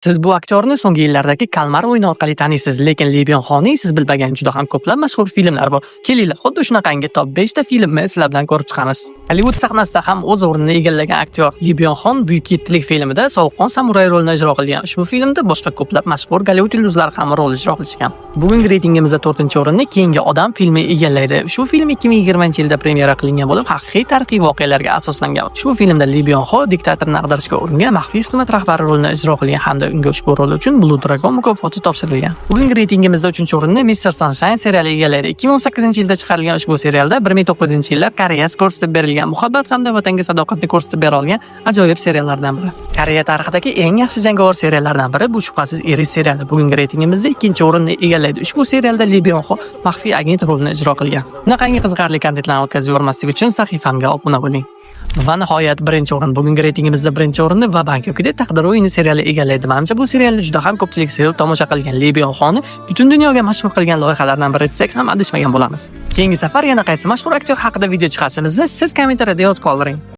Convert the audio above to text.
Siz bu aktyorni so'nggi yillardagi Kalmar o'yini orqali taniysiz, lekin Lee Byung Honing siz bilmagan juda ham ko'plab mashhur filmlar bor. Kelinglar, xuddi shunaqangi top 5 ta filmni sizlar bilan ko'rib chiqamiz. Hollywood sahnasida ham o'z o'rnini egallagan aktyor Lee Byung Hon Buyuk yettilik filmida sovuqqon samuray rolini ijro qilgan. Ushbu filmda boshqa ko'plab mashhur Gollivud yulduzlari ham rol ijro qilishgan. Bugungi reytingimizda 4-o'rinni Keyingi odam filmi egallaydi. Ushbu film 2020-yilda premyera qilingan bo'lib, haqiqiy tarixiy voqealarga asoslangan. Ushbu filmda Lee Byung Ho diktatorni ag'darishga uringan maxfiy xizmat rahbari rolini ijro qilgan hamda unga ushbu rol uchun Blue Dragon mukofoti topshirilgan. Bugungi reytingimizda 3-o'rinni Mr. Sunshine seriali egallaydi. 2018-yilda chiqarilgan ushbu serialda 1900-yillar Koreyasi ko'rsatib berilgan muhabbat hamda vatanga sadoqatni ko'rsatib bera olgan ajoyib seriallardan biri. Koreya tarixidagi eng yaxshi jangovar seriallardan biri bu shubhasiz Iris seriali. Bugungi reytingimizda 2-o'rinni egallaydi. Ushbu serialda Lee Byung Ho maxfiy agent rolini ijro qilgan. Bunaqangi qiziqarli kontentlarni o'tkazib yubormaslik uchun sahifamga obuna bo'ling. Va nihoyat 1-o'rin. Bugungi reytingimizda 1-o'rinni Va Bank Yo'qida Taqdir o'yini seriali egallaydi. Menimcha bu serialni juda ham ko'pchilik sevib tomosha qilgan Lee Byung Honi butun dunyoga mashhur qilgan loyihalardan biri desak ham adashmagan bo'lamiz. Keyingi safar yana qaysi mashhur aktyor haqida video chiqarishimizni siz kommentariyada yozib qoldiring.